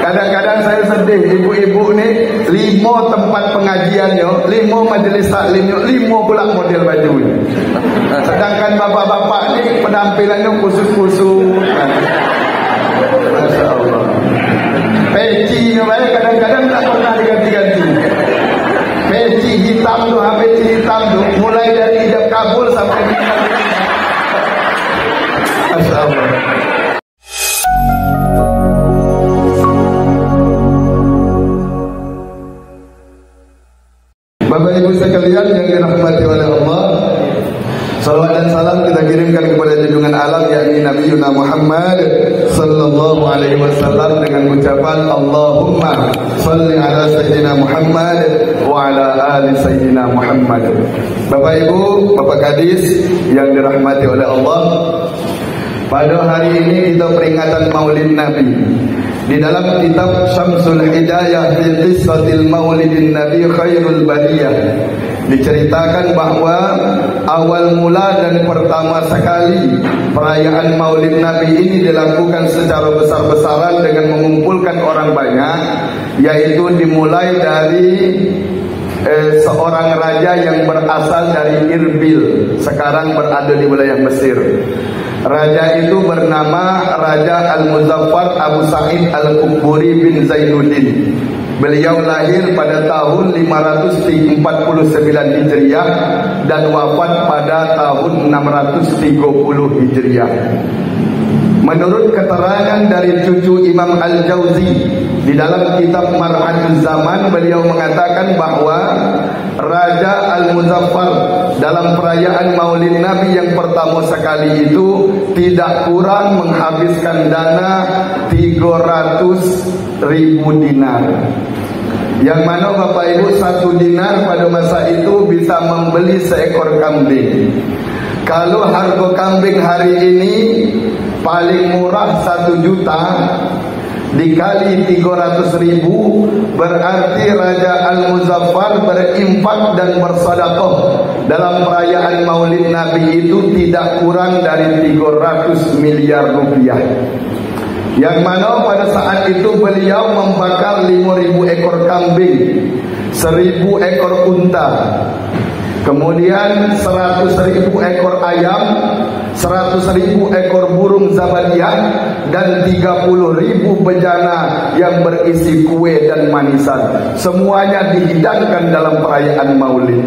Kadang-kadang saya sedih, ibu-ibu ni 5 tempat pengajiannya, 5 majlis taklimnya, 5 pula model baju. Sedangkan bapak-bapak ni penampilannya khusus-khusus. Masya Allah. Pecinya baik, kadang-kadang tak pernah diganti-ganti. Peci hitam tu, peci hitam tu, mulai dari ijab kabul sampai Masya Allah. Bapak Ibu sekalian yang dirahmati oleh Allah, salawat dan salam kita kirimkan kepada junjungan alam yakni Nabi Yuna Muhammad sallallahu alaihi wasallam dengan ucapan Allahumma salli ala sayyidina Muhammad wa ala ali sayyidina Muhammad. Bapak Ibu, Bapak Kadis yang dirahmati oleh Allah, pada hari ini kita peringatan Maulid Nabi. Di dalam kitab Syamsul Hidayah fi Qissatil Maulidin Nabi Khairul Bariyah diceritakan bahwa awal mula dan pertama sekali perayaan Maulid Nabi ini dilakukan secara besar-besaran dengan mengumpulkan orang banyak, yaitu dimulai dari seorang raja yang berasal dari Irbil, sekarang berada di wilayah Mesir. Raja itu bernama Raja Al-Muzaffar Abu Sa'id Al-Quburi bin Zainuddin. Beliau lahir pada tahun 549 Hijriah dan wafat pada tahun 630 Hijriah. Menurut keterangan dari cucu Imam Al-Jauzi di dalam kitab Mar'atuz Zaman, beliau mengatakan bahwa Raja Al-Muzaffar dalam perayaan Maulid Nabi yang pertama sekali itu tidak kurang menghabiskan dana 300.000 dinar. Yang mana Bapak Ibu, 1 dinar pada masa itu bisa membeli seekor kambing. Kalau harga kambing hari ini paling murah 1 juta dikali 300.000, berarti Raja Al-Muzaffar berinfak dan bersedekah dalam perayaan Maulid Nabi itu tidak kurang dari 300 miliar rupiah. Yang mana pada saat itu beliau membakar 5.000 ekor kambing, 1.000 ekor unta, kemudian 100.000 ekor ayam, 100.000 ekor burung zabariyah, dan 30.000 bejana yang berisi kue dan manisan. Semuanya dihidangkan dalam perayaan Maulid.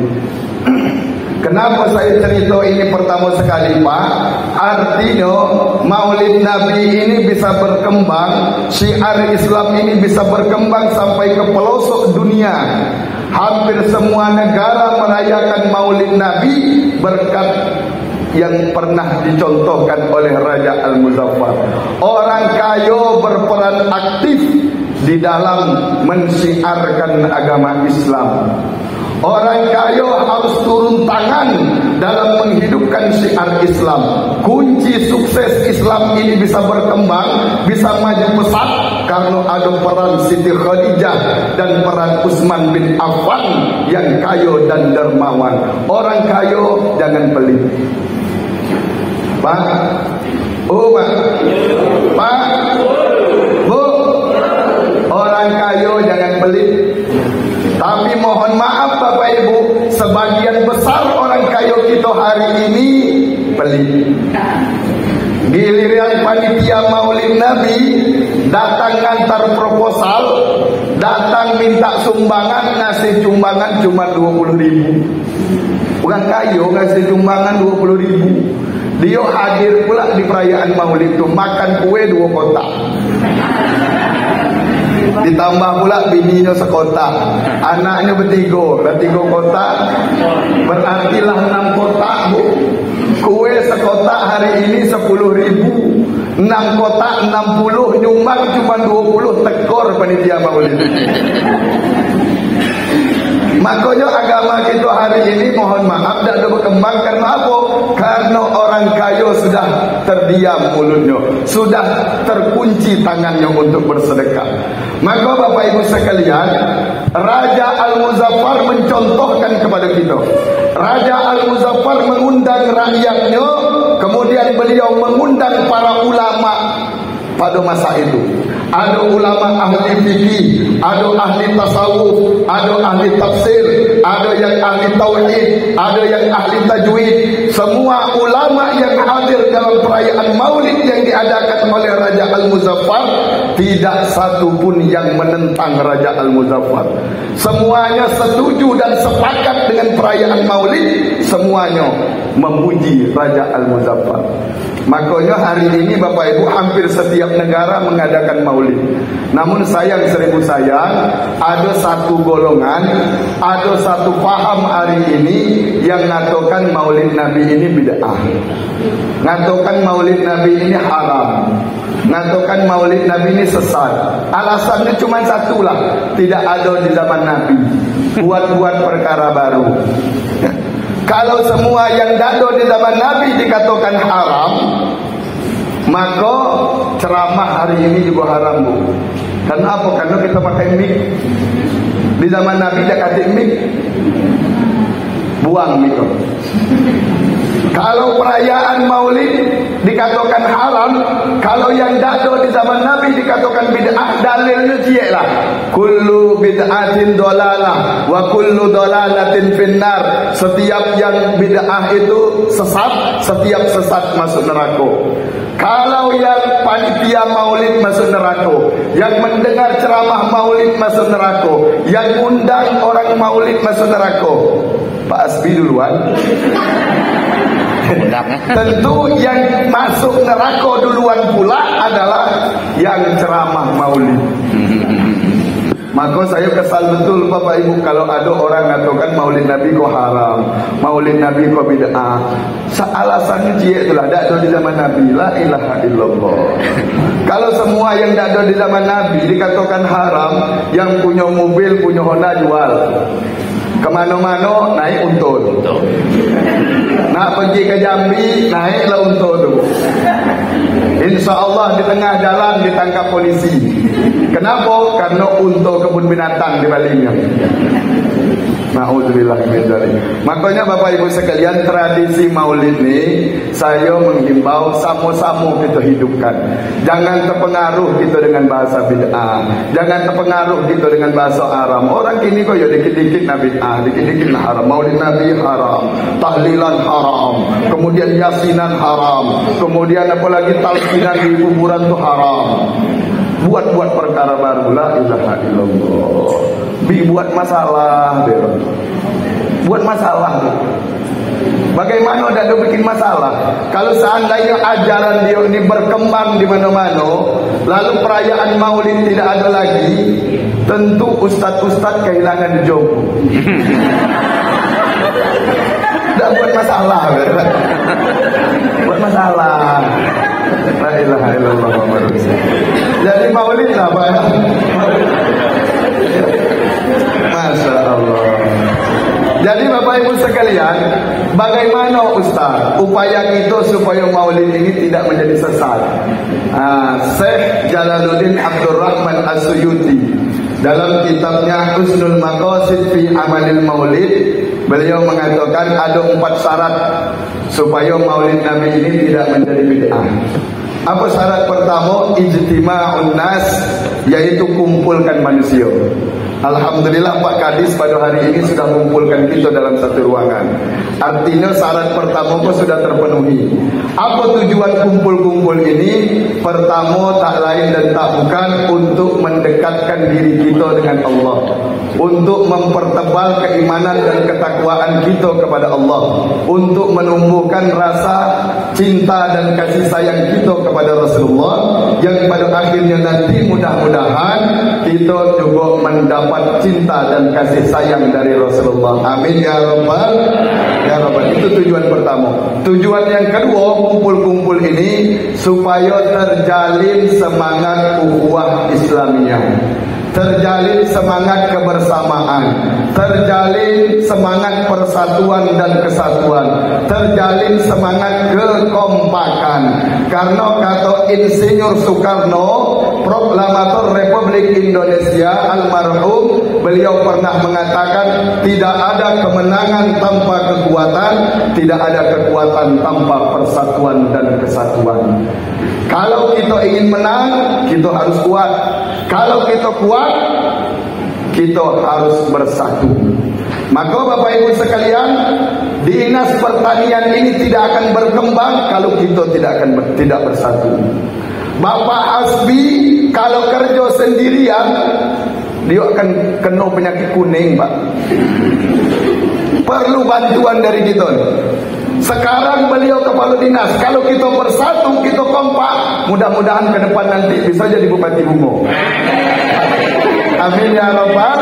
Kenapa saya cerita ini pertama sekali, Pak? Artinya Maulid Nabi ini bisa berkembang, syiar Islam ini bisa berkembang sampai ke pelosok dunia. Hampir semua negara merayakan Maulid Nabi berkat yang pernah dicontohkan oleh Raja Al-Muzaffar. Orang kaya berperan aktif di dalam mensyiarkan agama Islam. Orang kaya harus turun tangan dalam menghidupkan syiar Islam. Kunci sukses Islam ini bisa berkembang, bisa maju pesat karena ada peran Siti Khadijah dan peran Utsman bin Affan yang kaya dan dermawan. Orang kaya jangan pelit. Pak, oh Pak, Pak, Bu, orang kaya jangan pelit. Tapi mohon maaf Bapak Ibu, sebagian besar orang kaya kita hari ini pelit. Giliran panitia Maulid Nabi datang ngantar proposal, datang minta sumbangan, ngasih sumbangan cuma 20.000. Orang kaya ngasih sumbangan 20.000. Dia hadir pula di perayaan Maulid itu, makan kue 2 kotak. Ditambah pula bininya sekotak, anaknya bertiga, 3 kotak, berarti lah 6 kotak, Bu. Kue sekotak hari ini 10.000, 6 kotak 60, nyumbang cuma 20, tekor panitia Maulid. Makanya agama kita hari ini mohon maaf tidak berkembang. Karena apa? Karena orang kaya sudah terdiam mulutnya, sudah terkunci tangannya untuk bersedekah. Maka Bapak Ibu sekalian, Raja Al-Muzaffar mencontohkan kepada kita. Raja Al-Muzaffar mengundang rakyatnya, kemudian beliau mengundang para ulama pada masa itu. Ada ulama ahli fikih, ada ahli tasawuf, ada ahli tafsir, ada yang ahli tauhid, ada yang ahli tajwid. Semua ulama yang hadir dalam perayaan Maulid yang diadakan oleh Raja Al-Muzaffar, tidak satu pun yang menentang Raja Al-Muzaffar. Semuanya setuju dan sepakat dengan perayaan Maulid, semuanya memuji Raja Al-Muzaffar. Makanya hari ini Bapak Ibu hampir setiap negara mengadakan Maulid. Namun sayang seribu sayang, ada satu golongan, ada satu paham hari ini yang ngatakan Maulid Nabi ini bid'ah, ngatakan Maulid Nabi ini haram, ngatakan Maulid Nabi ini sesat. Alasannya cuma satu lah, tidak ada di zaman Nabi, buat-buat perkara baru. Kalau semua yang ada di zaman Nabi dikatakan haram, maka ceramah hari ini juga haram, Bu. Kenapa? Karena kita pakai mic. Di zaman Nabi dia kasih mic, buang mic. Kalau perayaan Maulid dikatakan haram, kalau yang dado di zaman Nabi dikatakan bid'ah, dalilnya cielah. Kullu bid'atin dolalah wa kullu dolalatin finnar. Setiap yang bid'ah itu sesat, setiap sesat masuk neraka. Kalau yang panitia Maulid masuk neraka, yang mendengar ceramah Maulid masuk neraka, yang undang orang Maulid masuk neraka, Pak Asbi duluan. Tentu yang masuk neraka duluan pula adalah yang ceramah Maulid. Maka saya kesal betul Bapak Ibu kalau ada orang mengatakan Maulid Nabi kok haram, Maulid Nabi kok bid'ah. Alasannya cie itulah, tidak ada di zaman Nabi. La ilaha illallah. Kalau semua yang tidak ada di zaman Nabi dikatakan haram, yang punya mobil, punya Honda jual, kemana-mana naik untung. Nak pergi ke Jambi naiklah untung tu. Insya Allah di tengah jalan ditangkap polisi. Kenapa? Karena untung kebun binatang di baliknya. Na'udzubillah min dzalik. Makanya Bapak Ibu sekalian, tradisi Maulid ini saya menghimbau sama-sama kita hidupkan. Jangan terpengaruh kita dengan bahasa bid'ah, jangan terpengaruh kita dengan bahasa haram. Orang kini kok ya dikit-dikit na bid'ah, dikit-dikit na haram. Maulid Nabi haram, tahlilan haram, kemudian yasinan haram, kemudian apalagi talqinan di kuburan itu haram. Buat-buat perkara baru, la ilaha illallah. Buat masalah, buat masalah. Bagaimana tidak bikin masalah? Kalau seandainya ajaran dia ini berkembang di mana-mana, lalu perayaan Maulid tidak ada lagi, tentu ustaz-ustaz kehilangan job. Tidak buat masalah, buat masalah. La ilaha illallah Muhammadur Rasulullah. Jadi Maulid lah Pak. Masya Allah. Jadi Bapak Ibu sekalian, bagaimana Ustaz upaya kita supaya Maulid ini tidak menjadi sesat? Syekh Jalaluddin Abdurrahman As-Suyuti dalam kitabnya Husnul Maqasid fi Amalil Maulid, beliau mengatakan ada 4 syarat supaya Maulid Nabi ini tidak menjadi bid'ah. Apa syarat pertama? Ijtima'un nas, yaitu kumpulkan manusia. Alhamdulillah Pak Kadis pada hari ini sudah mengumpulkan kita dalam satu ruangan. Artinya syarat pertama pun sudah terpenuhi. Apa tujuan kumpul-kumpul ini? Pertama tak lain dan tak bukan untuk mendekatkan diri kita dengan Allah, untuk mempertebal keimanan dan ketakwaan kita kepada Allah, untuk menumbuhkan rasa cinta dan kasih sayang kita kepada Rasulullah, yang pada akhirnya nanti mudah-mudahan kita juga mendapat cinta dan kasih sayang dari Rasulullah. Amin ya rabbal ya rabbal. Itu tujuan pertama. Tujuan yang kedua, kumpul-kumpul ini supaya terjalin semangat ukhuwah Islamiyah, terjalin semangat kebersamaan, terjalin semangat persatuan dan kesatuan, terjalin semangat kekompakan. Karena kata Insinyur Soekarno, Proklamator Republik Indonesia almarhum, beliau pernah mengatakan tidak ada kemenangan tanpa kekuatan, tidak ada kekuatan tanpa persatuan dan kesatuan. Kalau kita ingin menang, kita harus kuat. Kalau kita kuat, kita harus bersatu. Maka Bapak Ibu sekalian, dinas pertanian ini tidak akan berkembang kalau kita tidak bersatu. Bapak Hasbi kalau kerja sendirian, dia akan kena penyakit kuning, Pak. Perlu bantuan dari kita. Sekarang beliau kepala dinas, kalau kita bersatu, kita kompak, mudah-mudahan ke depan nanti bisa jadi Bupati Bungo. Amin ya Rabbal.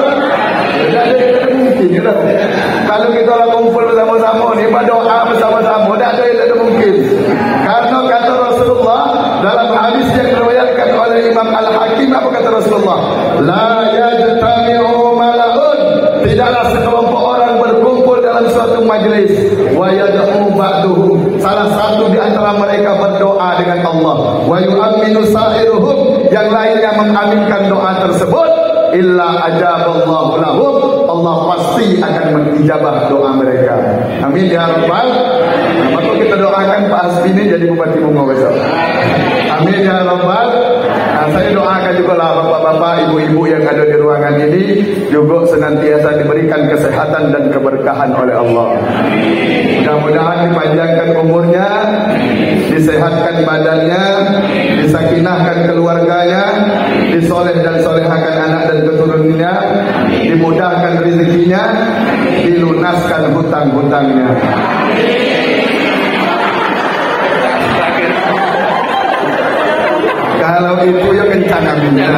Kalau kita lah kumpul bersama-sama ni, berdoa bersama-sama, tak ada mungkin. Karena kata Rasulullah dalam hadis yang diriwayatkan oleh Imam Al-Hakim, apa kata Rasulullah? La yajtami'u mala'un, tidaklah sekelompok orang berkumpul dalam suatu majlis, wa yad'u ba'duhum, salah satu di antara mereka berdoa dengan Allah, wa yu'minu sa'iruhum, yang lainnya mengaminkan doa tersebut, illa ajaballahu lahum, Allah pasti akan mengijabah doa mereka. Amin ya Rabbal. Maka kita doakan Pak Hasbi ini jadi Bupati Bungo besok. Amin ya Rabbal. Saya doakan juga lah bapak-bapak, ibu-ibu yang ada di ruangan ini juga senantiasa diberikan kesehatan dan keberkahan oleh Allah. Mudah-mudahan dipanjangkan umurnya, disehatkan badannya, disakinahkan keluarganya, disoleh dan solehakan anak dan keturunannya, dimudahkan rezekinya, dilunaskan hutang-hutangnya. Kalau itu ya kencang aminnya.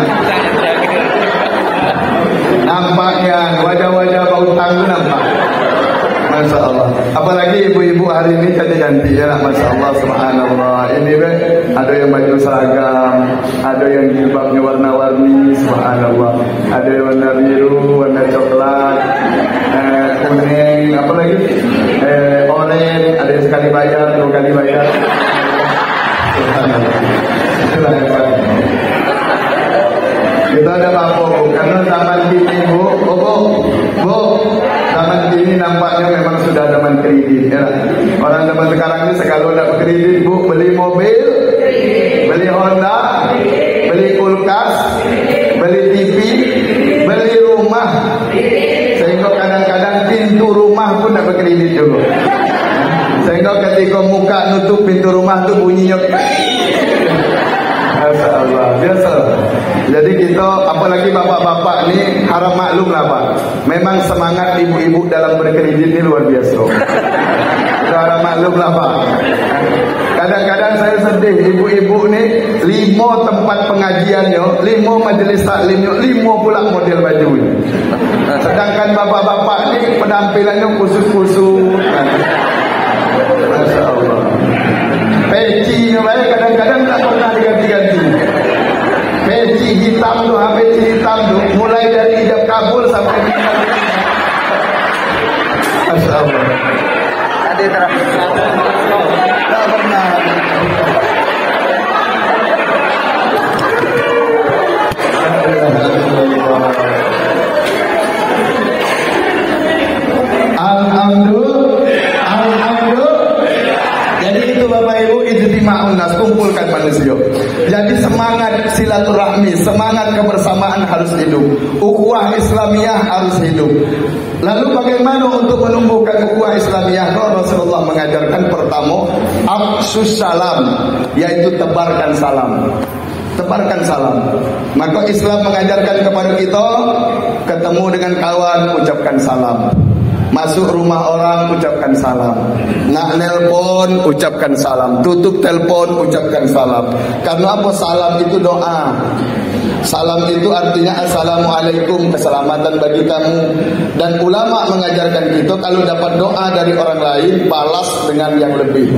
Nampaknya wajah-wajah bau tangguh nampak. Masya Allah. Apalagi ibu-ibu hari ini cantik-cantik ya, Masya Allah, subhanallah. Ini ada yang baju seragam, ada yang jilbabnya warna-warni, subhanallah. Ada yang warna biru, warna coklat, kuning, apalagi oranye. Ada yang sekali bayar, 2 kali bayar. Subhanallah. Itulah hebat. Kita ada apa-apa, karena zaman kini bu, zaman kini nampaknya memang sudah zaman kredit ya. Orang zaman sekarang ini sekali tidak kredit bu, beli mobil, beli Honda, beli kulkas, beli TV, beli rumah, sehingga kadang-kadang pintu rumah pun tidak berkredit juga. Sehingga ketika muka nutup pintu rumah tu bunyinya Masya Allah, biasa. Jadi kita, apalagi bapak-bapak ni harap maklum lah Pak. Memang semangat ibu-ibu dalam berkredit ni luar biasa. Kita harap maklum lah Pak. Kadang-kadang saya sedih, ibu-ibu ni 5 tempat pengajiannya, 5 majlis taklimnya, 5 pula model bajunya. Sedangkan bapak-bapak ni penampilannya khusus-khusus. Masya Allah. Peci kadang-kadang tak pernah diganti-ganti. Peci hitam tu, peci hitam tu, mulai dari hijab kabul sampai Masya Allah. Ada tak pernah. Bapak Ibu, ijtima'un nas, kumpulkan manusia. Jadi semangat silaturahmi, semangat kebersamaan harus hidup. Ukhuwah Islamiyah harus hidup. Lalu bagaimana untuk menumbuhkan ukhuwah Islamiyah? Rasulullah mengajarkan pertama, afsus salam, yaitu tebarkan salam. Tebarkan salam. Maka Islam mengajarkan kepada kita, ketemu dengan kawan, ucapkan salam. Masuk rumah orang, ucapkan salam. Nak nelpon, ucapkan salam. Tutup telpon, ucapkan salam. Karena apa? Salam itu doa. Salam itu artinya assalamualaikum, keselamatan bagi kamu. Dan ulama mengajarkan kita, kalau dapat doa dari orang lain, balas dengan yang lebih.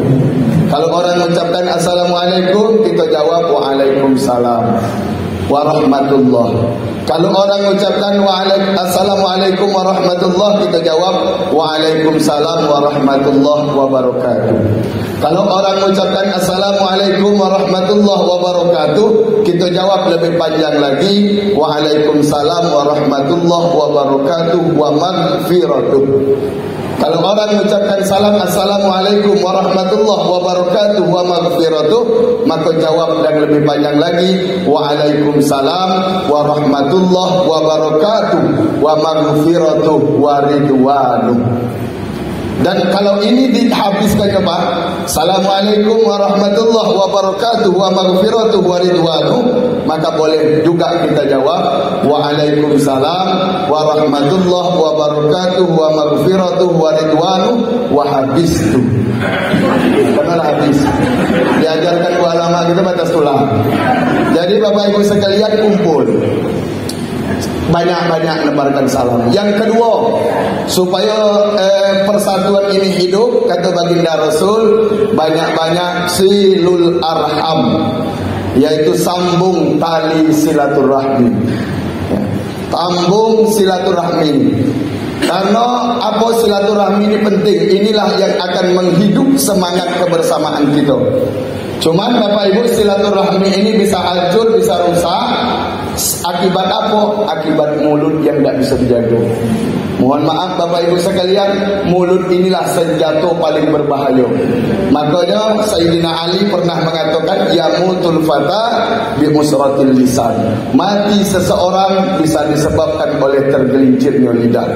Kalau orang mengucapkan assalamualaikum, kita jawab waalaikumsalam. warahmatullah. Kalau orang ucapkan assalamualaikum warahmatullah, kita jawab waalaikumsalam warahmatullahi wabarakatuh. Kalau orang ucapkan assalamualaikum warahmatullahi wabarakatuh, kita jawab lebih panjang lagi waalaikumsalam warahmatullahi wabarakatuh wa maghfiratuh. Kalau orang mengucapkan salam assalamualaikum warahmatullahi wabarakatuh wa maghfiratuh, maka jawab yang lebih panjang lagi waalaikumsalam warahmatullahi wabarakatuh wa maghfiratuh wa ridwanuh. Dan kalau ini dihabiskan apa? Assalamualaikum warahmatullahi wabarakatuh wa maghfiratuh wa ridwanuh, maka boleh juga kita jawab waalaikumsalam warahmatullahi wabarakatuh wa maghfiratuh wa ridwanuh wa habistu. Benar habis. Diajarkan ulama kita batas tulang. Jadi Bapak Ibu sekalian kumpul, banyak-banyak nebarkan salam. Yang kedua, supaya persatuan ini hidup, kata baginda Rasul, banyak-banyak silul arham, yaitu sambung tali silaturahmi. Sambung silaturahmi. Karena apa silaturahmi ini penting. Inilah yang akan menghidup semangat kebersamaan kita. Cuman Bapak Ibu, silaturahmi ini bisa hancur, bisa rusak. Akibat apa? Akibat mulut yang tidak bisa dijaga. Mohon maaf Bapak Ibu sekalian, mulut inilah senjata paling berbahaya. Makanya Sayyidina Ali pernah mengatakan yamutul fata bi musratil lisan. Mati seseorang bisa disebabkan oleh tergelincirnya lidah.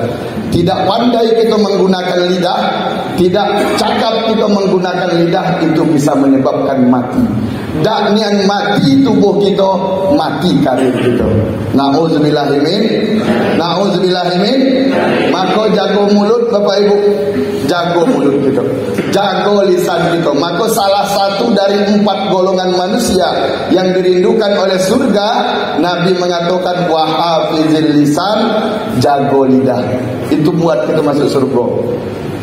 Tidak pandai kita menggunakan lidah, tidak cakap kita menggunakan lidah, itu bisa menyebabkan mati. Dan yang mati tubuh kita, mati karir kita. Na'udzubillahimin. Maka jaga mulut Bapak Ibu, jaga mulut kita, jaga lisan kita. Maka salah satu dari 4 golongan manusia yang dirindukan oleh surga, Nabi mengatakan wahafizil lisan, jaga lidah. Itu buat kita masuk surga.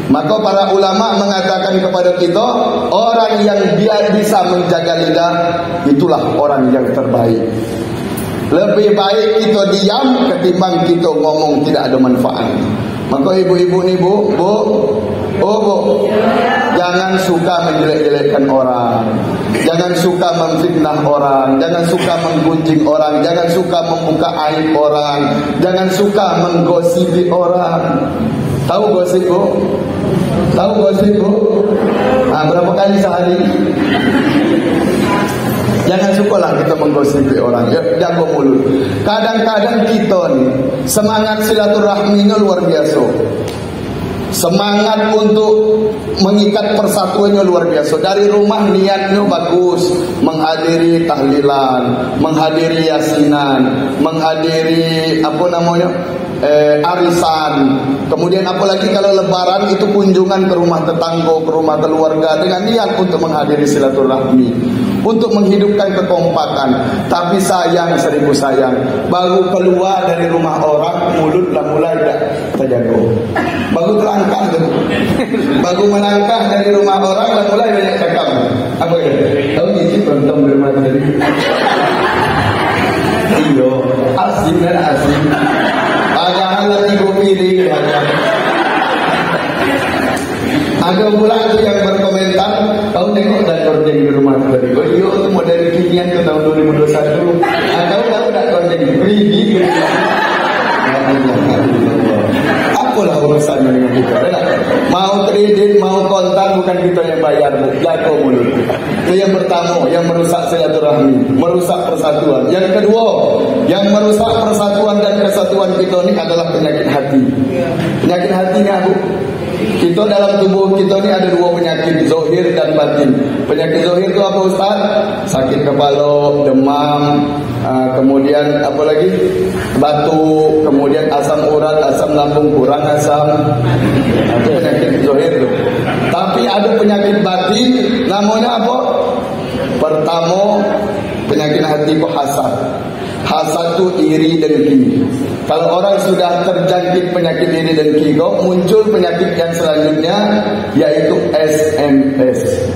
Maka para ulama mengatakan kepada kita, orang yang dia bisa menjaga lidah, itulah orang yang terbaik. Lebih baik kita diam ketimbang kita ngomong tidak ada manfaat. Maka ibu-ibu ni bu, jangan suka menjelek-jelekkan orang, jangan suka memfitnah orang, jangan suka menggunjing orang, jangan suka membuka aib orang, jangan suka menggosipi orang. Tahu gosip bu? Tahu gosip bu? Berapa kali sehari? Jangan sukalah kita menggosipi orang, jaga mulut. Kadang-kadang kita nih semangat silaturahminya luar biasa. Semangat untuk mengikat persatuannya luar biasa. Dari rumah niatnya bagus, menghadiri tahlilan, menghadiri yasinan, menghadiri arisan. Kemudian apalagi kalau lebaran itu kunjungan ke rumah tetangga, ke rumah keluarga dengan niat untuk menghadiri silaturahmi, untuk menghidupkan kekompakan. Tapi sayang, seribu sayang, baru keluar dari rumah orang, mulut dah mulai tak terjaga. Baru melangkah tu, baru melangkah dari rumah orang, dah mulai banyak cakap. Apa ya? Tahu ni sih berantem di rumah tadi. Iyo, asing dan asing. Padahal lagi pilih. Ada pula tu yang berkomentar, kau tengok dah gordeng di rumah tadi. Oh iya, tu model kekinian tu tahun 2021. Kau tahu tak gordeng? Pergi. Apalah urusannya dengan kita? Mau kredit, mau kontan, bukan kita yang bayar. Jaga mulut. Itu yang pertama, yang merusak silaturahmi, merusak persatuan. Yang kedua, yang merusak persatuan dan kesatuan kita ini adalah penyakit hati. Penyakit hati ni apa? Kita dalam tubuh kita ni ada 2 penyakit, zahir dan batin. Penyakit zahir itu apa Ustaz? Sakit kepala, demam, kemudian apa lagi? Batuk, kemudian asam urat, asam lambung kurang asam. Itu penyakit zahir tu. Tapi ada penyakit batin, namanya apa? Pertama, penyakit hati itu hasad. Hasad itu iri dengki. Kalau orang sudah terjangkit penyakit iri dengki, muncul penyakit yang selanjutnya, yaitu SMS.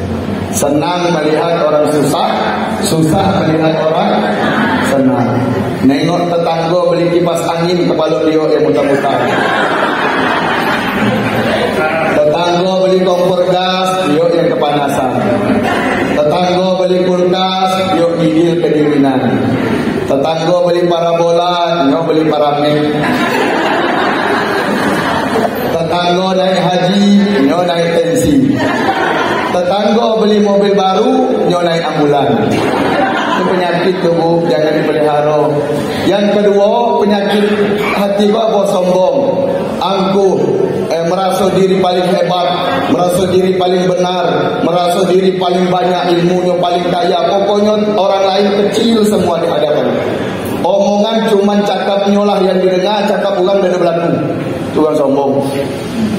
Senang melihat orang susah, susah melihat orang senang. Nengok tetangga beli kipas angin, kepala dia yang mutar-mutar. Tetangga beli kompor gas, dia yang kepanasan. Tetangga beli kulkas, dia gigil kedinginan. Tetangga beli parabola, dia beli paramek. Tetangga naik haji, dia naik tensi. Tetangga beli mobil baru, dia naik ambulan. Itu penyakit tubuh, jangan dipelihara. Yang kedua, penyakit hati bawa sombong, angkuh, merasa diri paling hebat, merasa diri paling benar, merasa diri paling banyak ilmunya, paling kaya. Pokoknya orang lain kecil semua di hadapan. Omongan cuman cakapnya lah yang didengar, cakap orang dari belakang. Itu orang sombong.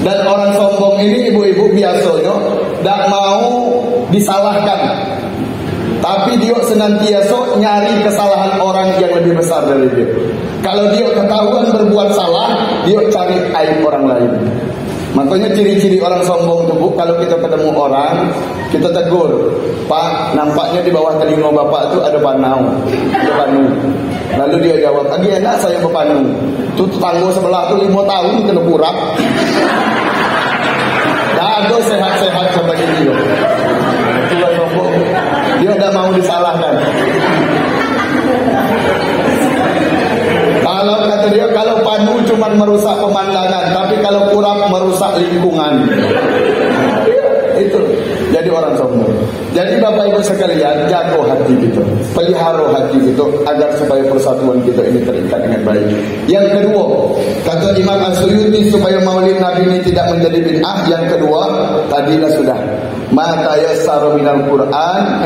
Dan orang sombong ini ibu-ibu biasanya tak mau disalahkan, tapi dia senantiasa nyari kesalahan orang yang lebih besar dari dia. Kalau dia ketahuan berbuat salah, dia cari aib orang lain. Makanya ciri-ciri orang sombong itu, Bu, kalau kita ketemu orang, kita tegur, Pak, nampaknya di bawah telinga Bapak itu ada panau, ada panu. Lalu dia jawab, tadi enak saya berpanu. Itu tetangga sebelah itu 5 tahun kena kurap. Dah ada sehat-sehat seperti dia. Itu orang sombong. Dia tidak mau disalahkan. Kalau kata dia, kalau panu cuma merusak pemandangan, tapi kalau kurap merusak lingkungan. Itu jadi orang sombong. Jadi Bapak Ibu sekalian, jaga hati kita, pelihara hati kita agar supaya persatuan kita ini terikat dengan baik. Yang kedua, kata Imam As-Suyuti, supaya maulid Nabi ini tidak menjadi bid'ah. Yang kedua, tadilah sudah ma tayassaru minal Qur'an,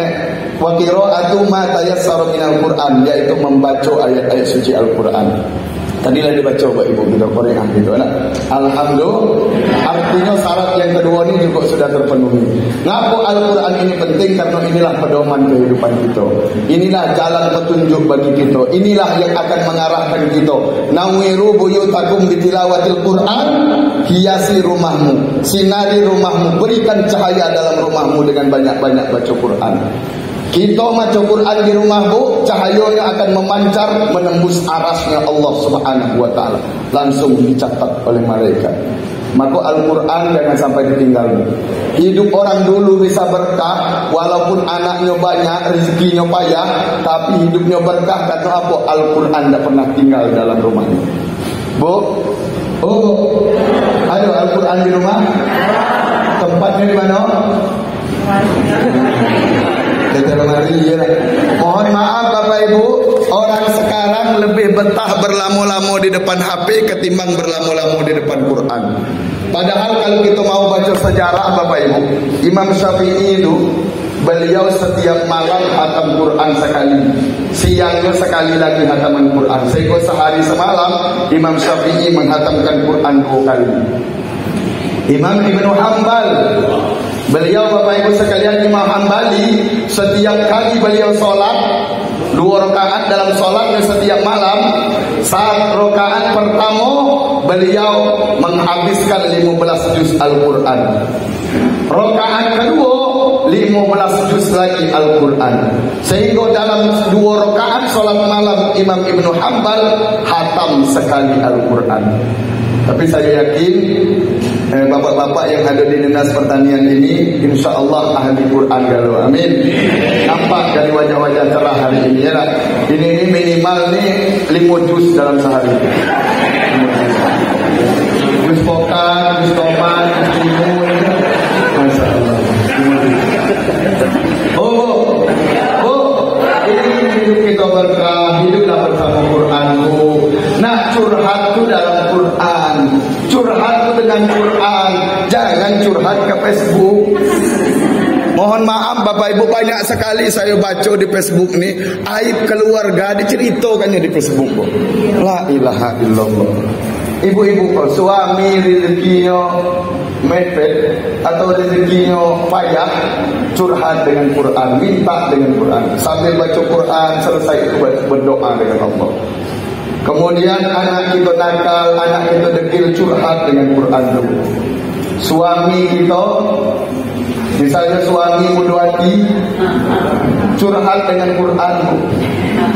wa qira'atu ma tayassaru minal Qur'an, yaitu membaca ayat-ayat suci Al-Qur'an. Tadilah dibaca Bapak Ibu kita Korea gitu kan. Alhamdulillah, artinya syarat yang kedua ini juga sudah terpenuhi. Ngapa Al-Qur'an ini penting? Karena inilah pedoman kehidupan kita. Inilah jalan petunjuk bagi kita. Inilah yang akan mengarahkan kita. Nawiru buyutakum bitilawatil Qur'an, hiasi rumahmu, sinari rumahmu, berikan cahaya dalam rumahmu dengan banyak-banyak baca Qur'an. Kita baca Quran di rumah, Bu, cahayanya akan memancar menembus arasnya Allah Subhanahu wa taala, langsung dicatat oleh malaikat. Maka Al-Quran jangan sampai ditinggal. Hidup orang dulu bisa berkah, walaupun anaknya banyak, rezekinya payah, tapi hidupnya berkah karena apa? Al-Quran tidak pernah tinggal dalam rumahnya. Bu, Bu, ada Al-Quran di rumah? Tempatnya di mana? Mohon maaf Bapak Ibu, orang sekarang lebih betah berlama-lama di depan HP ketimbang berlama-lama di depan Quran. Padahal kalau kita mau baca sejarah Bapak Ibu, Imam Syafi'i itu beliau setiap malam khatam Quran sekali, siangnya sekali lagi khataman Quran. Sehingga sehari semalam Imam Syafi'i menghatamkan Quran 2 kali. Imam Ibnu Hanbal, beliau Bapak Ibu sekalian, Imam Hanbali, setiap kali beliau sholat 2 rakaat dalam sholatnya setiap malam, saat rakaat pertama beliau menghabiskan 15 juz Al-Quran, rakaat kedua 15 juz lagi Al-Quran, sehingga dalam 2 rakaat sholat malam Imam Ibnu Hanbal khatam sekali Al-Quran. Tapi saya yakin bapak-bapak yang ada di Dinas Pertanian ini insya Allah ahli Quran galau. Amin. Nampak dari wajah-wajah cerah hari ini ya. Ini minimal nih 5 juz dalam sehari. Juz pokan, juz tomat, juz timun. Masya Allah. Ini hidup kita berkah, hiduplah bersama Quranku. Nah, curhat itu dalam Quran, curhat itu dengan Quran, jangan curhat ke Facebook. Mohon maaf Bapak Ibu, banyak sekali saya baca di Facebook nih aib keluarga diceritakannya di Facebook. La ilaha illallah. Ibu-ibu kok suami rezekinya mepet atau rezekinya payah, curhat dengan Quran, minta dengan Quran, sambil baca Quran selesai itu berdoa dengan Allah. Kemudian anak kita nakal, anak kita degil, curhat dengan Quran dulu. Suami kita Misalnya suami muduati curhat dengan Quran,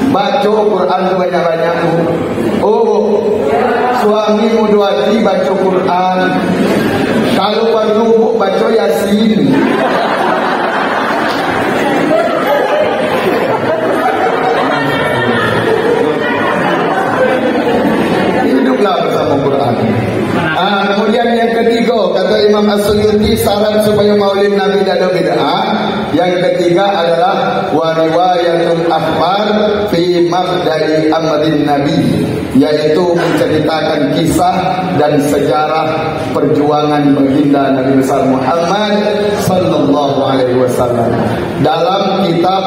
baca Quran sebanyak-banyak. Oh, suami muduati baca Quran. Kalau fardu baca Yasin. Hiduplah bersama Quran. Kemudian yang ketiga, kata Imam As-Suyuti, saran supaya maulid Nabi tidak ada bid'ah. Yang ketiga adalah wa riwayatul akhbar fi mabda'i amrin Nabi, yaitu menceritakan kisah dan sejarah perjuangan baginda Nabi besar Muhammad sallallahu alaihi wasallam dalam kitab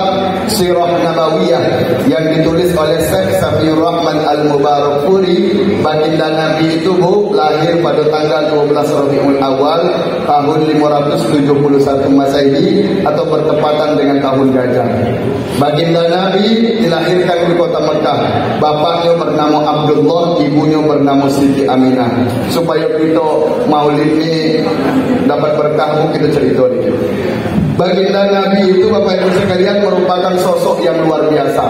Sirah Nabawiyah yang ditulis oleh Syekh Safiur Rahman Al-Mubarakpuri. Baginda Nabi itu lahir pada tanggal 12 Rabiul Awal tahun 571 Masehi atau bertepatan dengan tahun gajah. Baginda Nabi dilahirkan di kota Mekah. Bapaknya bernama Abdullah, ibunya bernama Siti Aminah. Supaya kita maulid ini dapat berkah, kita cerita dikit. Baginda Nabi itu, Bapak Ibu sekalian, merupakan sosok yang luar biasa.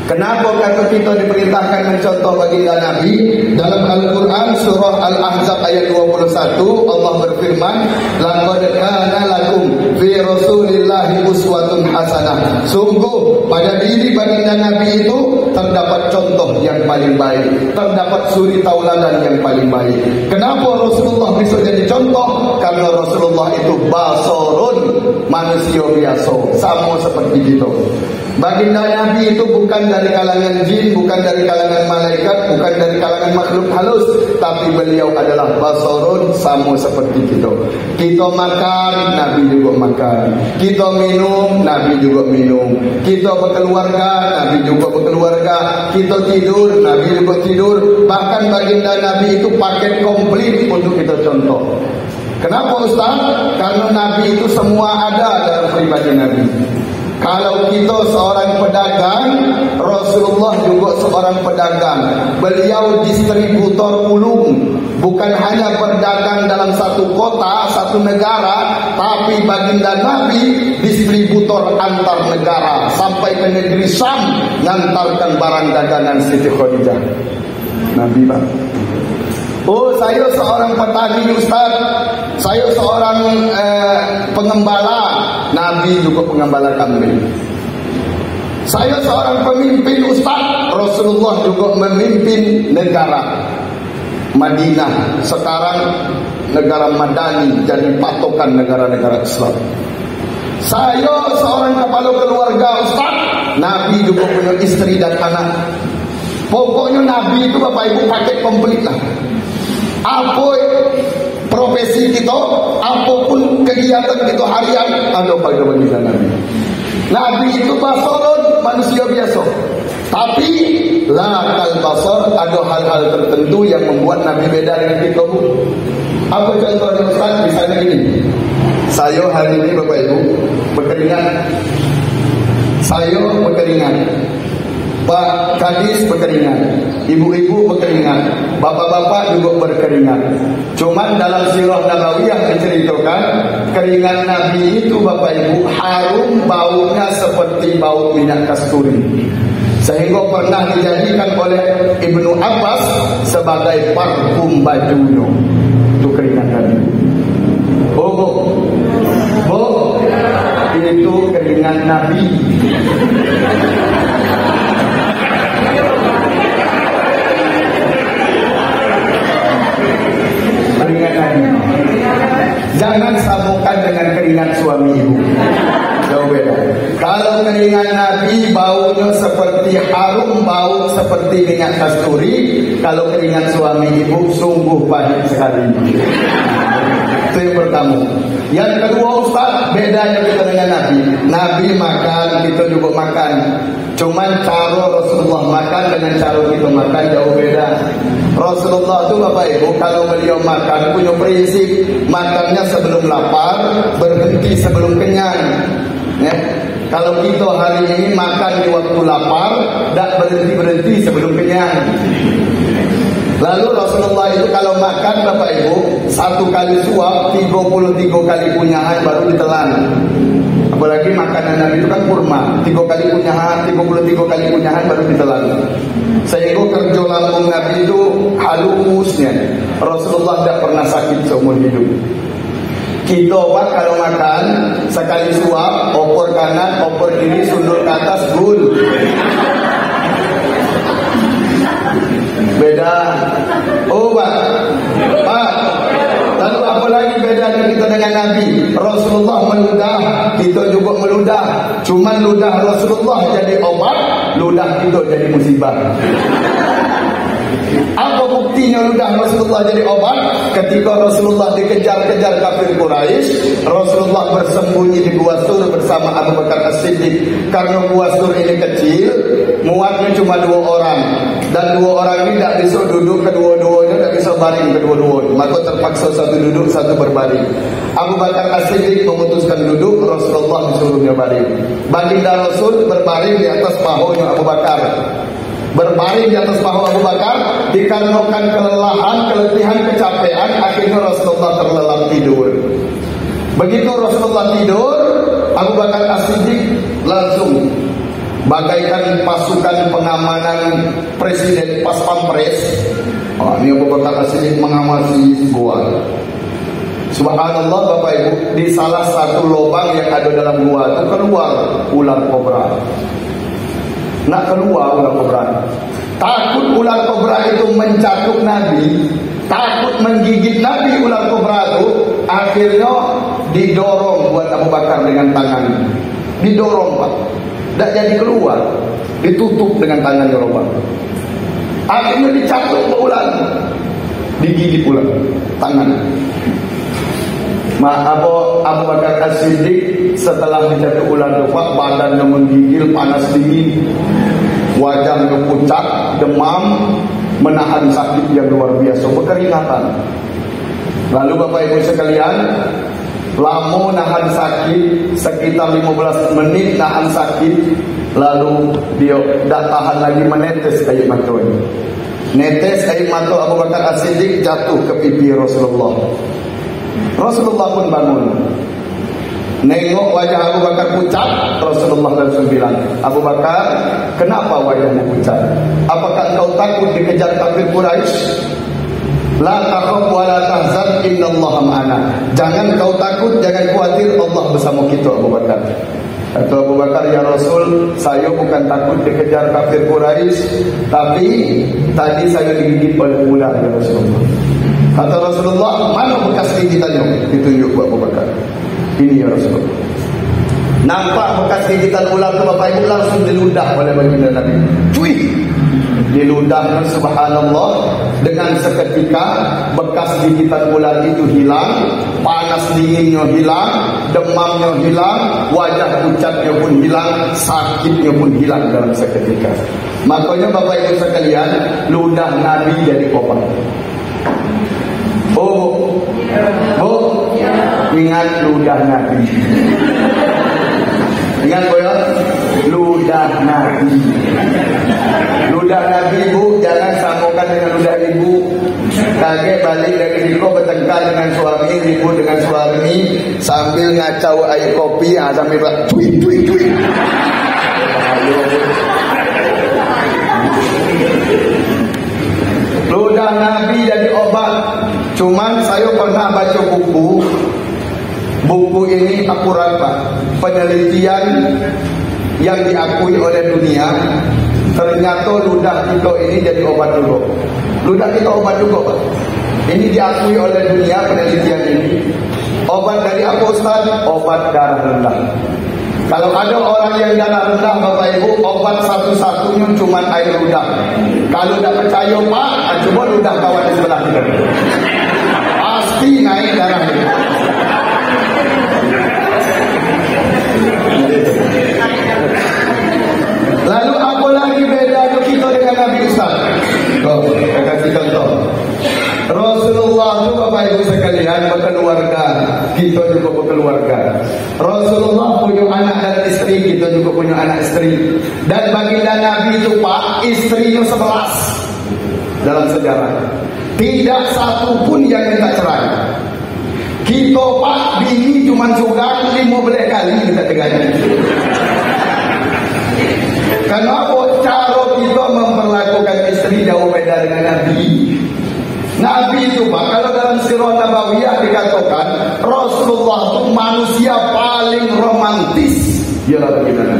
Kenapa kata kita diperintahkan mencontoh baginda Nabi? Dalam Al-Quran surah Al-Ahzab ayat 21, Allah berfirman, laqad kana lakum fi rasulillahi uswatun hasanah. Sungguh pada diri baginda Nabi itu terdapat contoh yang paling baik, terdapat suri tauladan yang paling baik. Kenapa Rasulullah bisa jadi contoh? Karena Rasulullah itu basarun, manusia biasa, sama seperti kita. Baginda Nabi itu bukan dari kalangan jin, bukan dari kalangan malaikat, bukan dari kalangan makhluk halus, tapi beliau adalah basarun, sama seperti kita. Kita makan, Nabi juga makan. Kita minum, Nabi juga minum. Kita berkeluarga, Nabi juga berkeluarga. Kita tidur, Nabi juga tidur. Bahkan baginda Nabi itu paket komplit untuk kita contoh. Kenapa Ustaz? Karena Nabi itu semua ada dalam pribadi Nabi. Kalau kita seorang pedagang, Rasulullah juga seorang pedagang. Beliau distributor ulung, bukan hanya berdagang dalam satu kota, satu negara, tapi baginda Nabi distributor antar negara sampai ke negeri Syam, ngantarkan barang dagangan Siti Khadijah. Nabi Pak. Oh, saya seorang petani Ustaz, saya seorang pengembala. Nabi juga pengembala kambing. Saya seorang pemimpin Ustaz, Rasulullah juga memimpin negara Madinah. Sekarang negara Madani jadi patokan negara-negara Islam. Saya seorang kepala keluarga Ustaz, Nabi juga punya istri dan anak. Pokoknya Nabi itu Bapak Ibu paket komplit lah. Apa profesi kita, apapun kegiatan kita harian, ada pada baginda Nabi. Nabi itu basarun, manusia biasa. Tapi la kal basar, ada hal-hal tertentu yang membuat Nabi beda dengan kita. Apa contohnya Ustaz? Misalnya gini, saya hari ini Bapak Ibu berkeringat. Saya berkeringat, Pak Kadis berkeringat, ibu-ibu berkeringat, bapak-bapak juga berkeringat. Cuman dalam Sirah Nabawiyah diceritakan keringat Nabi itu Bapak Ibu harum, baunya seperti bau minyak kasturi, sehingga pernah dijadikan oleh Ibnu Abbas sebagai parfum bajunya. Itu keringat Nabi. Itu keringat Nabi. Keringat Nabi. Jangan samakan dengan keringat suami ibu. Jauh beda. Kalau keringat Nabi baunya seperti harum, bau seperti minyak kasturi. Kalau keringat suami ibu sungguh pahit sekali. Itu yang pertama. Yang kedua Ustaz, bedanya kita dengan Nabi. Nabi makan, kita juga makan. Cuman cara Rasulullah makan dengan cara kita makan jauh beda. Rasulullah itu Bapak Ibu kalau beliau makan punya prinsip, makannya sebelum lapar, berhenti sebelum kenyang. Ya. Kalau kita hari ini makan di waktu lapar, tak berhenti sebelum kenyang. Lalu Rasulullah itu kalau makan Bapak Ibu, satu kali suap 33 kali kunyahan baru ditelan. Apalagi makanan Nabi itu kan kurma, 3 kali kunyahan, 33 kali kunyahan baru ditelan. Sehingga kerja lambung Nabi itu halusnya. Rasulullah tidak pernah sakit seumur hidup. Kita kalau makan sekali suap, opor kanan, opor kiri, sundul ke atas, gul. Beda. Oh Pak, lalu apa lagi beda kita dengan Nabi? Rasulullah meludah, kita juga meludah. Cuman ludah Rasulullah jadi obat, ludah kita jadi musibah. Apa buktinya ludah Rasulullah jadi obat? Ketika Rasulullah dikejar-kejar kafir Quraisy, Rasulullah bersembunyi di Gua Sur bersama Abu Bakar As-Siddiq. Karena Gua Sur ini kecil, muatnya cuma 2 orang. Dan 2 orang ini tidak bisa duduk kedua-duanya, tidak bisa baring kedua-duanya. Maka terpaksa satu duduk, satu berbaring. Abu Bakar As-Siddiq memutuskan duduk, Rasulullah disuruhnya baring. Baginda Rasul berbaring di atas pahunya Abu Bakar. Berbaring di atas paha Abu Bakar, dikarenakan kelelahan, keletihan, kecapean, akhirnya Rasulullah terlelap tidur. Begitu Rasulullah tidur, Abu Bakar As-Siddiq langsung bagaikan pasukan pengamanan presiden pas pampres. Ini Abu Bakar As-Siddiq mengamati gua. Subhanallah Bapak Ibu, di salah satu lubang yang ada dalam gua itu keluar ular kobra. Nak keluar ular kobra. Takut ular kobra itu mencakuk Nabi, takut menggigit Nabi ular kobra itu, akhirnya didorong buat Abu Bakar dengan tangan. Didorong Pak, tidak jadi keluar, ditutup dengan tangan Yoruba. Akhirnya dicakuk ke ular, digigit ular tangan. Abu Bakar As-Siddiq setelah dijatuh ular Pak, badannya menggigil, panas dingin, wajahnya pucat, demam, menahan sakit yang luar biasa, berkeringatan. Lalu Bapak Ibu sekalian, lama nahan sakit sekitar 15 menit nahan sakit, lalu dia tak tahan lagi menetes air matanya. Netes air mata Abu Bakar As-Siddiq jatuh ke pipi Rasulullah. Rasulullah pun bangun. Nengok wajah Abu Bakar pucat, Rasulullah langsung bilang, Abu Bakar, kenapa wajahmu pucat? Apakah engkau takut dikejar kafir Quraisy? La takhaf wa la tahzan, innallaha ma'ana. Jangan kau takut, jangan khawatir, Allah bersama kita Abu Bakar. Kata Abu Bakar, ya Rasul, saya bukan takut dikejar kafir Quraisy, tapi tadi saya digigit oleh ular ya Rasulullah. Kata Rasulullah, mana bekas gigitannya? Ditunjuk buat Abu Bakar. Ini ya Rasulullah. Nampak bekas gigitan ular itu Bapak Ibu, langsung diludah oleh baginda Nabi. Cuy! Diludahnya subhanallah, dengan seketika bekas gigitan ular itu hilang, panas dinginnya hilang, demamnya hilang, wajah pucatnya pun hilang, sakitnya pun hilang dalam seketika. Makanya Bapak Ibu sekalian, ludah Nabi jadi obat. Oh, ingat ludah Nabi. Ingat ya, ludah Nabi. Ludah Nabi Bu, jangan samakan dengan ludah ibu. Kakek balik dari Riko bertengkar dengan suami, ribut dengan suami, sambil ngacau air kopi, sambil tweet. Ludah Nabi jadi obat. Cuman saya pernah baca buku ini akurat Pak. Penelitian yang diakui oleh dunia, ternyata ludah kita ini jadi obat juga. Ludah kita obat juga Pak. Ini diakui oleh dunia penelitian ini. Obat dari apa Ustaz? Obat darah rendah. Kalau ada orang yang darah rendah Bapak Ibu, obat satu-satunya cuma air ludah. Kalau tidak percaya Pak, coba ludah kawan di sebelah kita. Pasti naik darahnya. Lalu apa lagi beda kita dengan Nabi Ustaz? Saya kasih contoh. Rasulullah itu Bapak Ibu sekalian berkeluarga, kita juga berkeluarga. Rasulullah punya anak dan istri, kita juga punya anak istri. Dan baginda Nabi itu Pak, istrinya 11. dalam sejarah. Tidak satu pun yang minta cerai. Kita pak bini cuma suka 15 kali kita tegaknya. Kenapa cara kita memperlakukan istri jauh beda dengan Nabi? Nabi itu pak, kalau dalam sirah Nabawiyah dikatakan Rasulullah itu manusia paling romantis. Ialah bagaimana?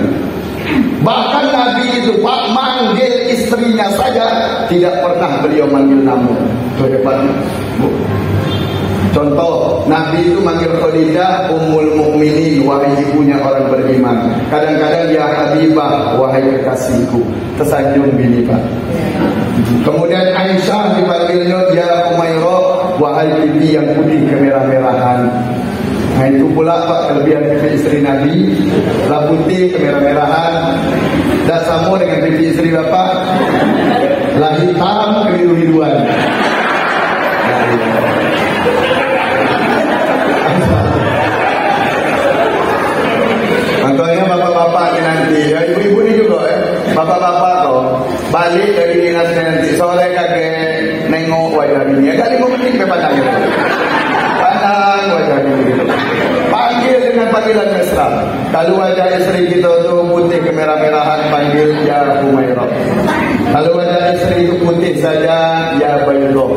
Bahkan Nabi itu pak manggil istrinya saja tidak pernah beliau manggil nama. Itu hebatnya. Contoh, Nabi itu manggil Khadijah Ummul Mukminin, wahai ibunya orang beriman. Kadang-kadang ya Habibah, wahai kekasihku. Tersanjung bini pak. Kemudian Aisyah dipanggilnya ya Umairah, wahai pipi yang putih kemerah-merahan. Nah itu pula pak kelebihan pipi istri Nabi, lah putih kemerah-merahan. Dan sama dengan pipi istri bapak, lah hitam kebiru-biruan. Contohnya bapak-bapak nanti, ya ibu-ibu ini juga ya, bapak-bapak tuh balik dari dinas nanti sore kakek nengok wajah ini, agak 5 menit ke pandang wajah ini, panggil dengan panggilan mesra. Kalau wajah istri kita tuh putih kemerah-merahan, panggil ya Humairah. Kalau wajah istri itu putih saja, ya Bayudoh.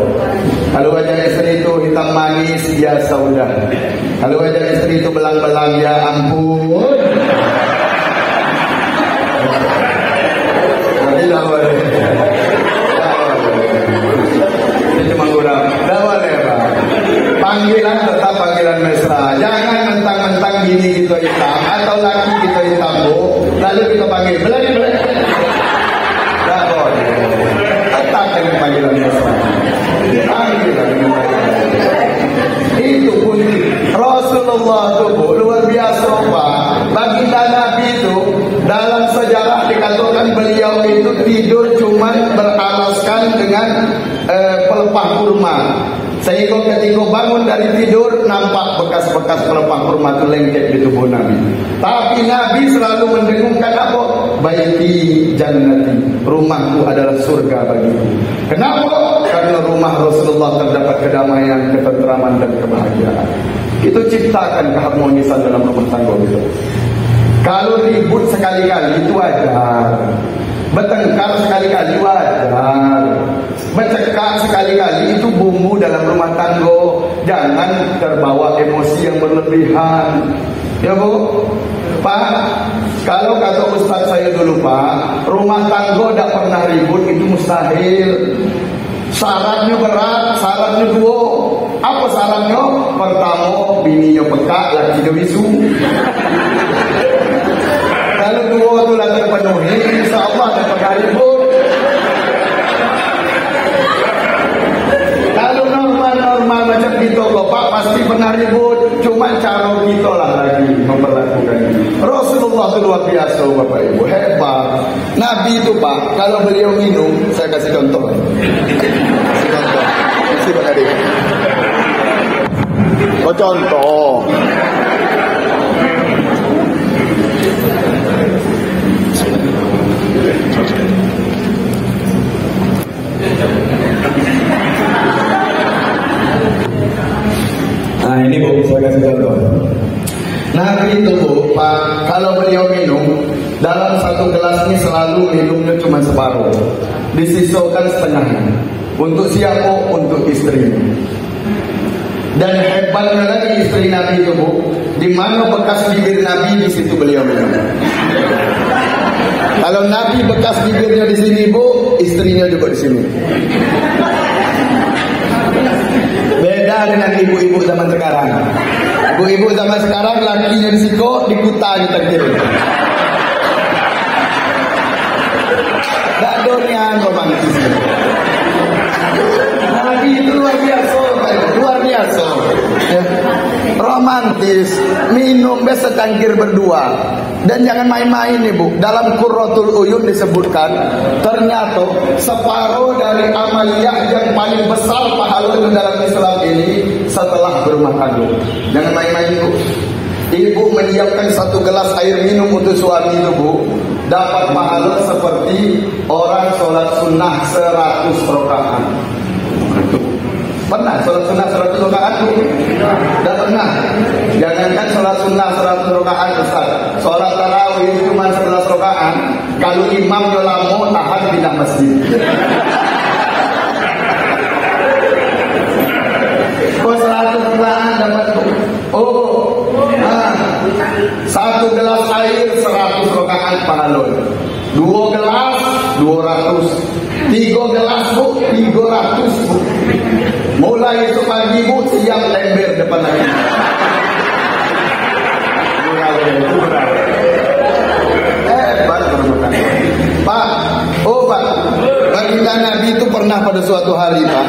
Kalau wajah istri itu hitam manis, ya Saudah. Kalau wajah istri itu belang-belang, ya ampun. Tidak boleh. Ini cuma kurang. Tidak boleh pak. Panggilan tetap panggilan mesra. Jangan mentang-mentang bini kita hitam atau laki kita hitam bu, lalu kita panggil belai-belai. Tidak boleh. Tetap dengan panggilan mesra. Panggilan mesra. Itu pun Rasulullah itu luar biasa pak. Baginda Nabi itu dalam sejarah dikatakan beliau itu tidur cuma beralaskan dengan pelepah kurma. Sehingga ketika bangun dari tidur nampak bekas-bekas pelepah kurma itu lengket di tubuh Nabi. Tapi Nabi selalu mendengungkan apa? Baiti jannati, rumahku adalah surga bagiku. Kenapa? Karena rumah Rasulullah terdapat kedamaian, ketenteraman dan kebahagiaan. Itu ciptakan keharmonisan dalam rumah tangga kita. Kalau ribut sekali-kali itu wajar, bertengkar sekali-kali wajar, bercekak sekali-kali itu bumbu dalam rumah tangga. Jangan terbawa emosi yang berlebihan. Ya bu, pak, kalau kata ustaz saya dulu pak, rumah tangga tidak pernah ribut itu mustahil. Syaratnya berat, syaratnya dua. Apa syaratnya? Pertama, bininya peka, lakinya bisu. Kalau dua itu lah terpenuhi, insya Allah ada peka ribut. Kalau normal-normal macam kita pak, pasti pernah ribut. Cuma cara kita lah lagi memperlakukan ini. Rasulullah itu luar biasa bapak ibu, hebat. Nabi itu pak, kalau beliau minum, saya kasih contoh. Kasih contoh. Adik. Oh contoh. Nah ini bu, saya kasih contoh. Nabi itu bu, pak, kalau beliau minum dalam satu gelas ini selalu minumnya cuma separuh, disisakan setengahnya. Untuk siapa? Untuk istri. Dan hebatnya lagi istri Nabi itu bu, di mana bekas bibir Nabi di situ beliau minum. Kalau Nabi bekas bibirnya di sini bu, istrinya juga di sini. Beda dengan ibu-ibu zaman sekarang. Ibu-ibu zaman sekarang lakinya di siko, di kutanya terkiri. Tak donian romantis. Nabi itu luar biasa, luar biasa. Ya. Romantis, minum secangkir berdua. Dan jangan main-main ibu. Dalam Qurratul Uyun disebutkan, ternyata separuh dari amaliyah yang paling besar pahalanya dalam Islam ini setelah berumah tangga. Jangan main-main ibu. ibu menyiapkan satu gelas air minum untuk suami itu, Bu, dapat pahala seperti orang sholat sunnah 100 rakaat. Pernah sholat sunnah 100 rakaat, Bu? Tidak pernah. Jangankan sholat sunnah 100 rakaat, Ustaz. Sholat tarawih cuma 11 rakaat. Kalau imam jolamo tahan pindah masjid. Kau 100 rakaat dapat, Bu? Satu gelas air 100 rakaat pahala. 2 gelas 200. 3 gelas, Bu, 300, Bu. Mulai esok pagi, Bu, siap lember depan lagi. Hebat perbuatan. Pak, Pak, baginda Nabi itu pernah pada suatu hari, Pak,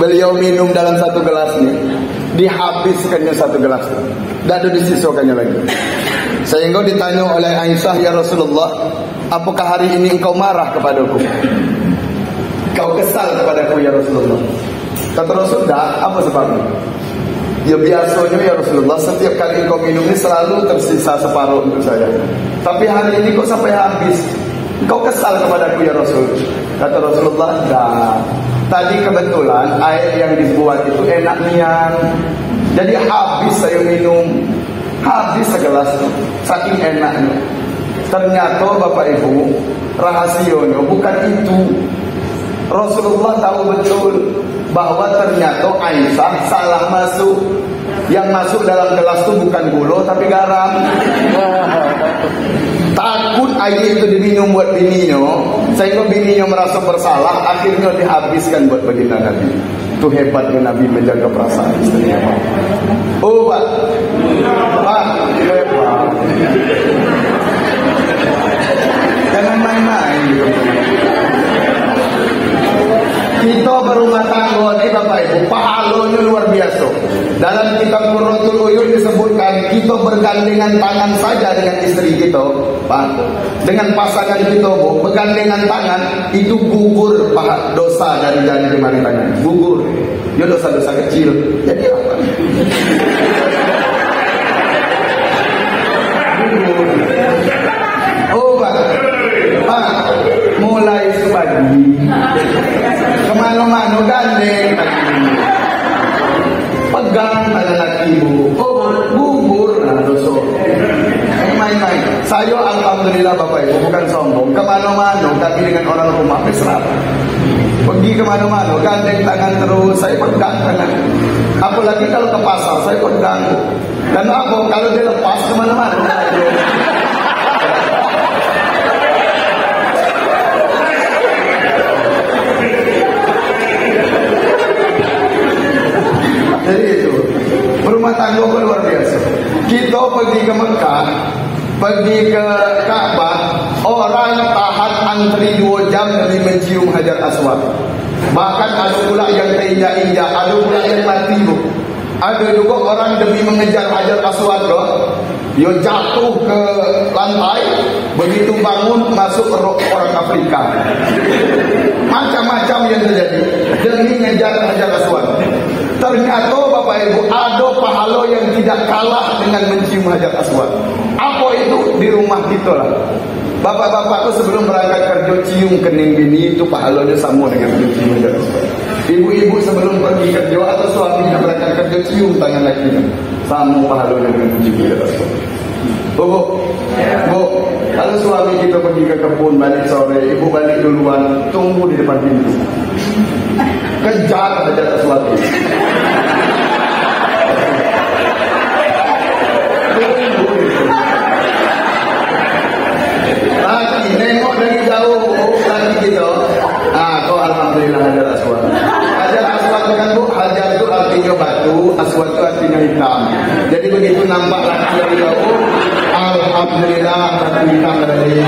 beliau minum dalam satu gelas nih, dihabiskannya satu gelas, tidak ada disisakannya lagi. Sehingga ditanya oleh Aisyah, ya Rasulullah, apakah hari ini engkau marah kepadaku? Kau kesal kepadaku ya Rasulullah? Kata Rasul, apa sebabnya? Ya biasanya ya Rasulullah, setiap kali engkau minum ini selalu tersisa separuh untuk saya. Tapi hari ini kok sampai habis? Engkau kesal kepadaku ya Rasul? Kata Rasulullah, tadi kebetulan air yang dibuat itu enak nian, jadi habis saya minum, habis segelas, saking enaknya. Ternyata Bapak Ibu, rahasianya bukan itu. Rasulullah tahu betul bahwa ternyata Aisyah salah masuk. Yang masuk dalam gelas itu bukan gula tapi garam. Takut air itu diminum buat bininya, sehingga bininya merasa bersalah, akhirnya dihabiskan buat baginda Nabi. Itu hebatnya Nabi menjaga perasaan istrinya, Pak. Pak, hebat. Jangan main-main gitu. Kita berumah tangga ini Bapak Ibu, pahalanya luar biasa. Dalam kitab Qurratul Uyun disebutkan, kita bergandengan tangan saja dengan istri kita, Pak, dengan pasangan kita, Bu, bergandengan tangan, itu gugur dosa dari jari tangan. Gugur. Ya dosa-dosa kecil. Jadi apa? Gugur. Pak, mulai pagi kemana-mana gandeng, pegang tangan laki ibu, gugur, dosa. Main-main. Saya alhamdulillah Bapak Ibu, bukan sombong, kemana-mana tapi dengan orang rumah mesra. Pergi kemana-mana, gandeng tangan terus, saya pegang tangan. Apalagi kalau ke pasar, saya pegang. Dan apa kalau dia lepas kemana-mana? Jadi itu berumah tangga luar biasa. Kita pergi ke Mekah, pergi ke Ka'bah, orang tahan antri 2 jam demi mencium Hajar Aswad. Bahkan ada pula yang terinjak-injak, ada pula yang mati. Ada juga orang demi mengejar Hajar Aswad, dia jatuh ke lantai, begitu bangun masuk orang Afrika. Macam-macam yang terjadi demi mengejar Hajar Aswad. Ternyata Bapak Ibu, ada pahala yang tidak kalah dengan mencium Hajar Aswad. Apa itu? Di rumah kita lah. Bapak-bapak itu sebelum berangkat kerja cium kening bini, itu pahalanya sama dengan mencium Hajar Aswad. Ibu-ibu sebelum pergi kerja atau suaminya berangkat kerja cium tangan lakinya, sama pahalanya dengan mencium Hajar Aswad. Bu, kalau suami kita pergi ke kebun balik sore, ibu balik duluan, tunggu di depan pintu. Kejar Hajar Aswad. Lagi nengok dari jauh, lagi gitu. Kau alhamdulillah Hajar Aswad. Hajar Aswad kan Bu, Hajar itu artinya batu, Aswad itu artinya hitam. Jadi begitu nampak lagi dari jauh, alhamdulillah batu hitam dari.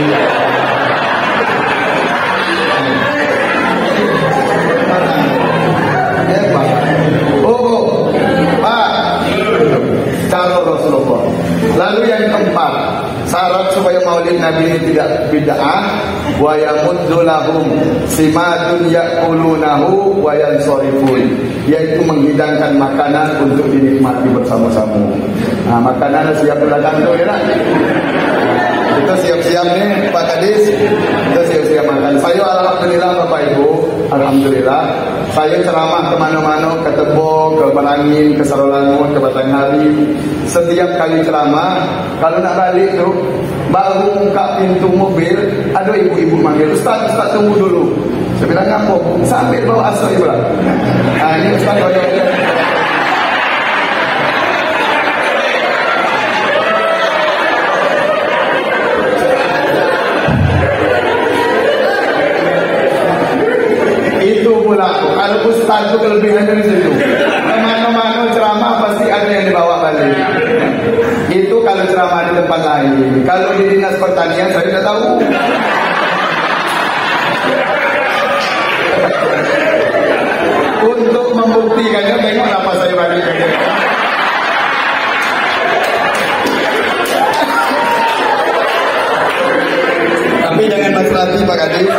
Pak, calon Rasulullah. Lalu yang keempat, syarat supaya maulid Nabi ini tidak bid'ah, wa yamut ya'uddu lahum simatun ya'kulunahu wa yansarifun, yaitu menghidangkan makanan untuk dinikmati bersama-sama. Nah, makanan siap belakang tu ya nak? Kita siap-siap ni Pak Kadis, kita siap-siap makan. Saya alhamdulillah Bapak Ibu, alhamdulillah saya ceramah ke mana-mana, ke Tebo, ke Balangin, ke Sarolangun, ke Batanghari. Setiap kali ceramah, kalau nak balik tu baru buka pintu mobil, ada ibu-ibu manggil, Ustaz tunggu dulu. Saya bilang apa? Sambil bawa asal pula. Ini Ustaz ada. Itu pula, kalau Ustaz itu kelebihannya di situ. Kemana-mana ceramah pasti ada yang dibawa balik. Itu kalau ceramah di tempat lain. Kalau di dinas pertanian saya tidak tahu. Untuk membuktikannya, tengok apa saya bagi. Tapi jangan masalahnya Pak Kadis.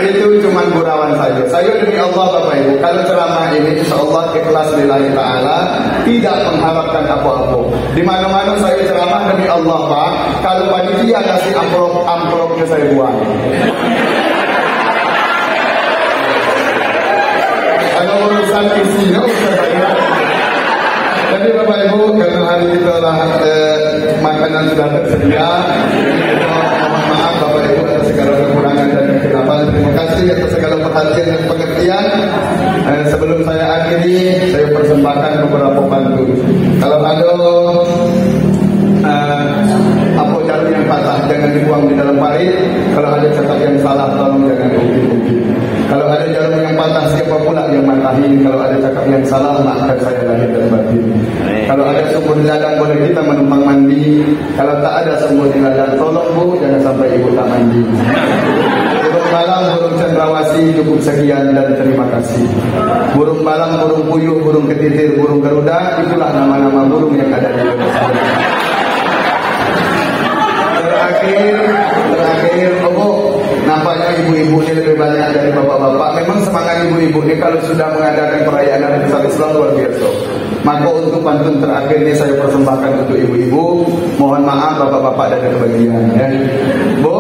Itu cuma gurauan saja. Saya demi Allah Bapak Ibu, kalau ceramah ini insyaallah ikhlas lillahi ta'ala, tidak mengharapkan apa-apa. Di mana-mana saya ceramah demi Allah Pak, kalau panitia kasih amplopnya saya buang. Kalau urusan isinya urusan saya. Jadi Bapak Ibu, karena hari itu adalah makanan sudah tersedia, mohon maaf Bapak Ibu atas segala kekurangan dan kesilapan. Terima kasih atas segala perhatian dan pengertian. Sebelum saya akhiri, saya persembahkan beberapa pantun. Kalau ada apa jalur yang patah, jangan dibuang di dalam parit. Kalau ada cakap yang salah, tolong jangan diungkit-ungkit. Kalau ada jalur yang patah, siapa pula yang matahin? Kalau ada cakap yang salah, maafkan saya lahir dan batin. Kalau ada sumur di ladang, boleh kita menumpang mandi. Kalau tak ada sumur di ladang, tolong Bu, jangan sampai ibu tak mandi. Burung balang, burung cendrawasih, cukup sekian dan terima kasih. Burung balang, burung puyuh, burung ketitir, burung garuda, itulah nama-nama burung yang ada di Indonesia. Terakhir, nampaknya ibu-ibu ini lebih banyak dari bapak-bapak. Memang semangat ibu-ibu ini kalau sudah mengadakan perayaan hari besar Islam luar biasa. Maka untuk pantun terakhir ini saya persembahkan untuk ibu-ibu. Mohon maaf bapak-bapak dan kebagian ya. Bu,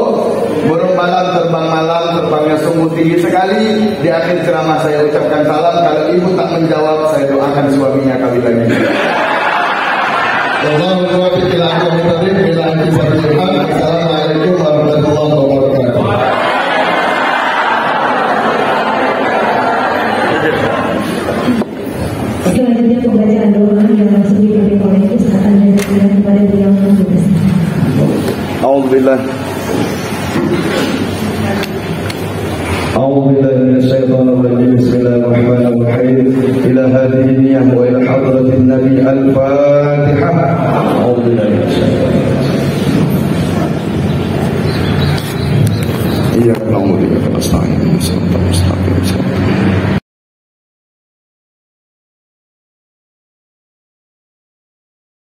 burung balang terbang malam, terbangnya sungguh tinggi sekali. Di akhir ceramah saya ucapkan salam. Kalau ibu tak menjawab, saya doakan suaminya kali lagi. Assalamualaikum warahmatullahi wabarakatuh. Selanjutnya pembacaan doa yang langsung dipimpin oleh Ustaz akan dilakukan kepada beliau yang bertugas. Alhamdulillah. أعوذ بالله من الشيطان الرجيم بسم الله الرحمن الرحيم إلى هذه النية وإلى حضرة النبي الفاتحة أعوذ بالله من الشيطان الرجيم إياك نعبد وإياك نستعين